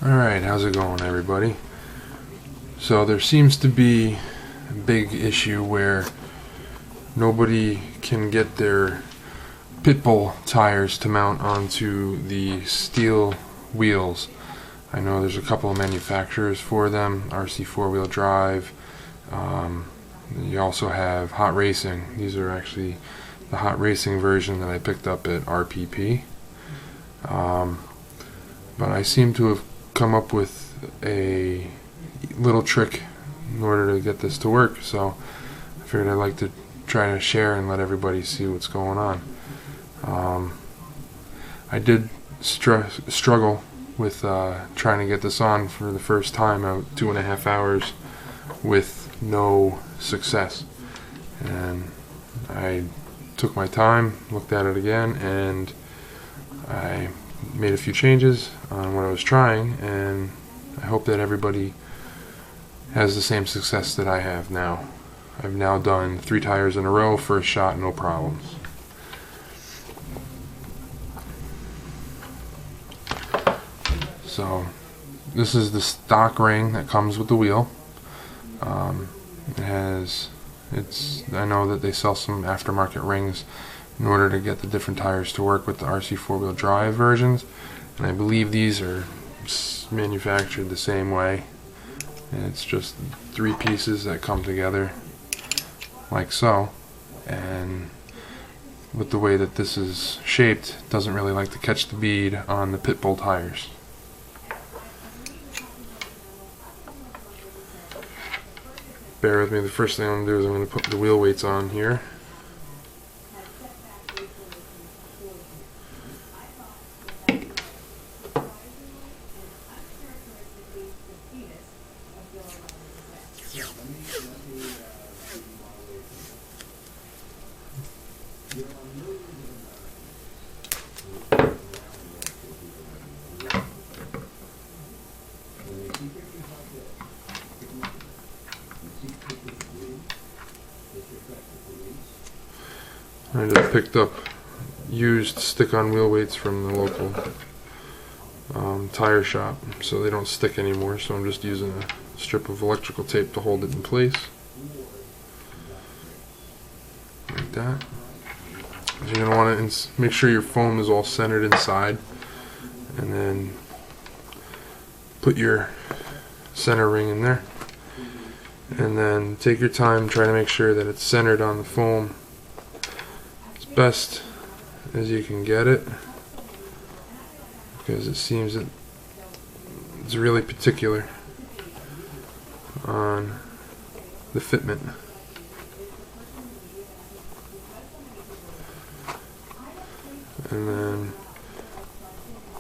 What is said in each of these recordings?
Alright, how's it going, everybody? So there seems to be a big issue where nobody can get their Pitbull tires to mount onto the steel wheels. I know there's a couple of manufacturers for them, RC4WD drive. You also have Hot Racing. These are actually the Hot Racing version that I picked up at RPP. But I seem to have come up with a little trick in order to get this to work, so I figured I'd like to try to share and let everybody see what's going on. I did struggle with trying to get this on for the first time out 2.5 hours with no success, and I took my time, looked at it again, and I made a few changes on what I was trying, and I hope that everybody has the same success that I have now. I've now done 3 tires in a row, first shot, no problems. So this is the stock ring that comes with the wheel. I know that they sell some aftermarket rings in order to get the different tires to work with the RC4WD drive versions, and I believe these are manufactured the same way, and it's just 3 pieces that come together like so, and with the way that this is shaped, it doesn't really like to catch the bead on the Pitbull tires. Bear with me, the first thing I'm going to do is I'm going to put the wheel weights on here. I just picked up used stick-on wheel weights from the local tire shop, so they don't stick anymore, so I'm just using a strip of electrical tape to hold it in place. Like that. So you're going to want to make sure your foam is all centered inside, and then put your center ring in there, and then take your time, try to make sure that it's centered on the foam as best as you can get it, because it seems that it's really particular on the fitment. And then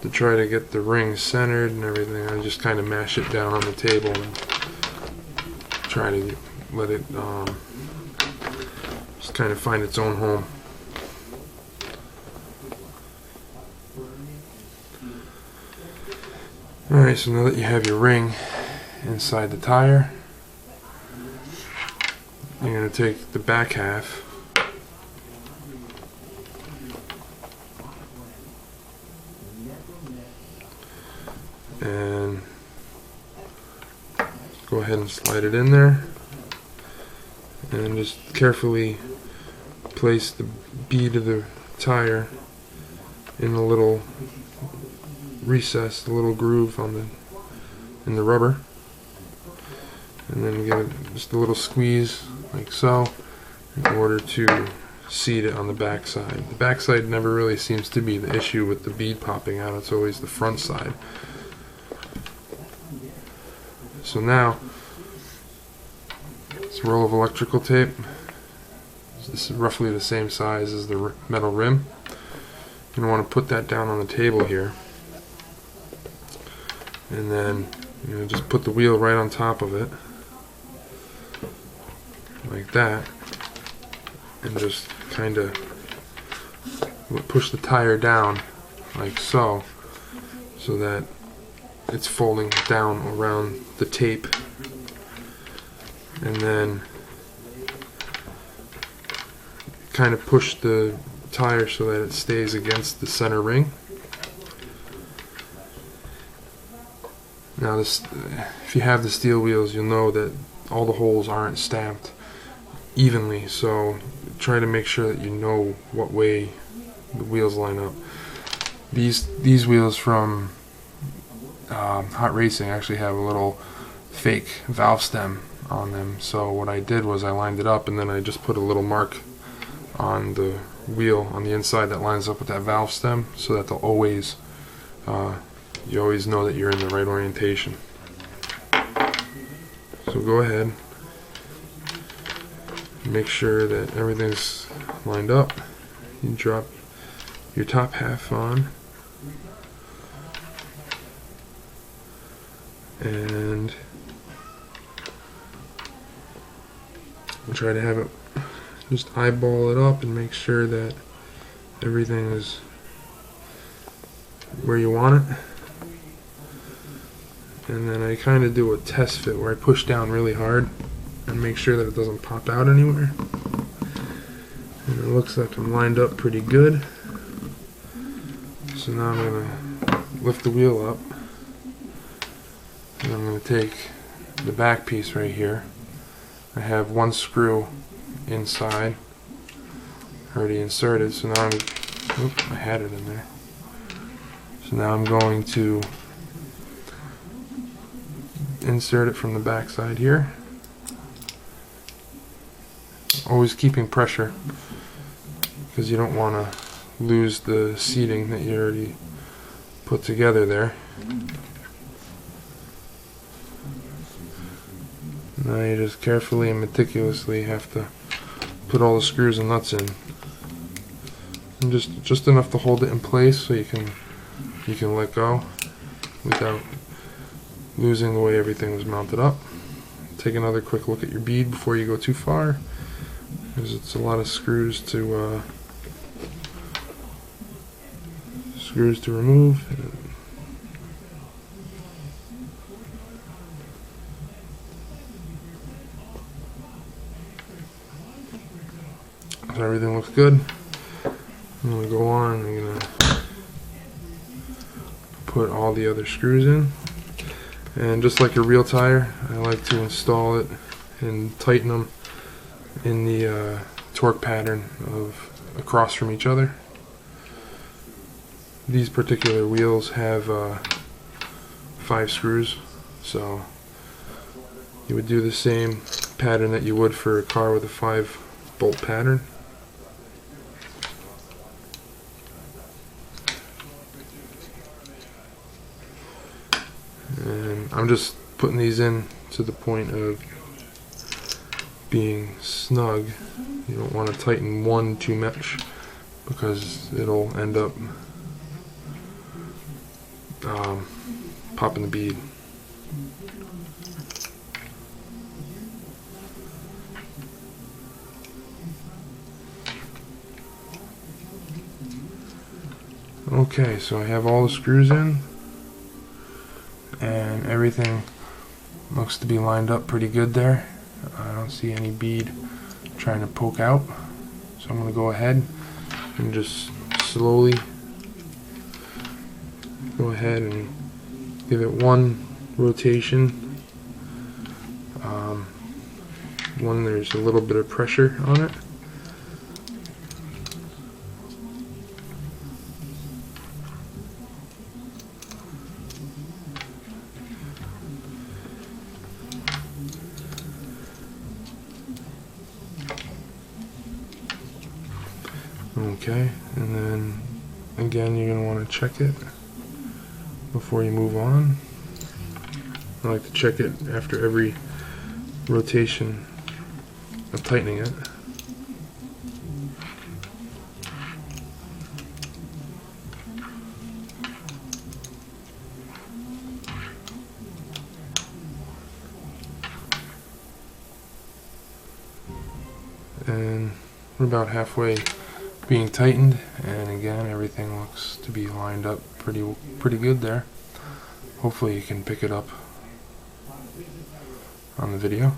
to try to get the ring centered and everything, I just kind of mash it down on the table and try to let it just kind of find its own home. Alright, so now that you have your ring inside the tire, you're going to take the back half and go ahead and slide it in there, and just carefully place the bead of the tire in a little recess, the little groove in the rubber, and then give it just a little squeeze like so in order to seat it on the back side. The back side never really seems to be the issue with the bead popping out, it's always the front side. So now, this roll of electrical tape, this is roughly the same size as the metal rim. You're going to want to put that down on the table here, and then just put the wheel right on top of it like that, and just kind of push the tire down like so, so that it's folding down around the tape, and then kind of push the tire so that it stays against the center ring. Now this, if you have the steel wheels, you'll know that all the holes aren't stamped evenly, so try to make sure that you know what way the wheels line up. These wheels from Hot Racing actually have a little fake valve stem on them, so what I did was I lined it up and then I just put a little mark on the wheel on the inside that lines up with that valve stem, so that they'll always you always know that you're in the right orientation. So go ahead, make sure that everything's lined up. You drop your top half on, and try to have it, just eyeball it up and make sure that everything is where you want it. And then I kind of do a test fit where I push down really hard and make sure that it doesn't pop out anywhere. And it looks like I'm lined up pretty good. So now I'm going to lift the wheel up, and I'm going to take the back piece right here. I have one screw inside already inserted, so now I had it in there. So now I'm going to insert it from the back side here. Always keeping pressure, because you don't want to lose the seating that you already put together there. Now you just carefully and meticulously have to put all the screws and nuts in, and just enough to hold it in place so you can let go without losing the way everything was mounted up. Take another quick look at your bead before you go too far, because it's a lot of screws to remove. So everything looks good. I'm going to go on, I'm going to put all the other screws in. And just like a real tire, I like to install it and tighten them in the torque pattern of across from each other. These particular wheels have 5 screws, so you would do the same pattern that you would for a car with a 5-bolt pattern. And I'm just putting these in to the point of being snug. You don't want to tighten one too much, because it'll end up popping the bead. Okay, so I have all the screws in, and everything looks to be lined up pretty good there. I don't see any bead trying to poke out, so I'm going to go ahead and just slowly go ahead and give it one rotation. One, there's a little bit of pressure on it. Okay, and then again you're going to want to check it before you move on. I like to check it after every rotation of tightening it. And we're about halfway being tightened, and again everything looks to be lined up pretty good there. Hopefully you can pick it up on the video.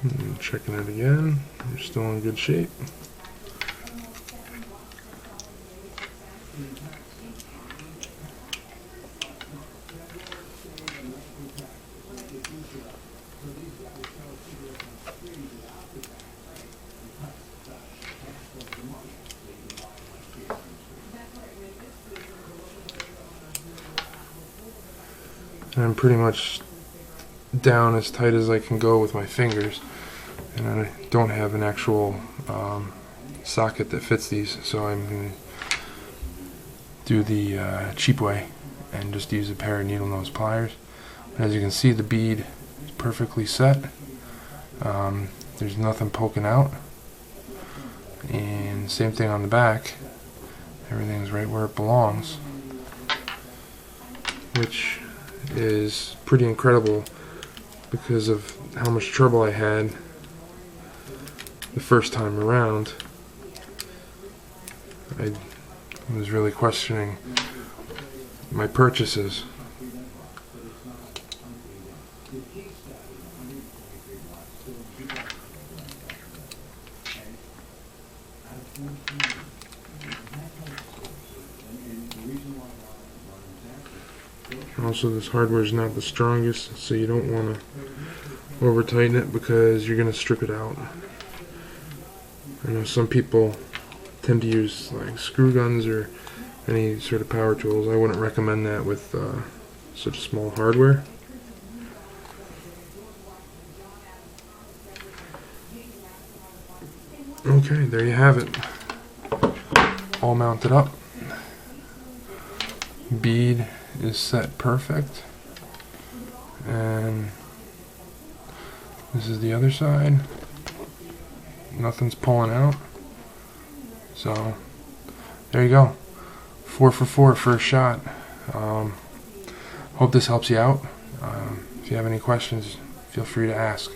And checking it again, we're still in good shape. And I'm pretty much down as tight as I can go with my fingers, and I don't have an actual socket that fits these, so I'm going to do the cheap way and just use a pair of needle nose pliers. As you can see, the bead is perfectly set. There's nothing poking out, and same thing on the back. Everything's right where it belongs, which is pretty incredible because of how much trouble I had the first time around. I was really questioning my purchases. Also, this hardware is not the strongest, so you don't want to over tighten it because you're going to strip it out. I know some people tend to use like screw guns or any sort of power tools. I wouldn't recommend that with such small hardware. Okay, there you have it. All mounted up. Bead is set perfect, and this is the other side. Nothing's pulling out, so there you go. 4 for 4 first shot. Hope this helps you out. If you have any questions, feel free to ask.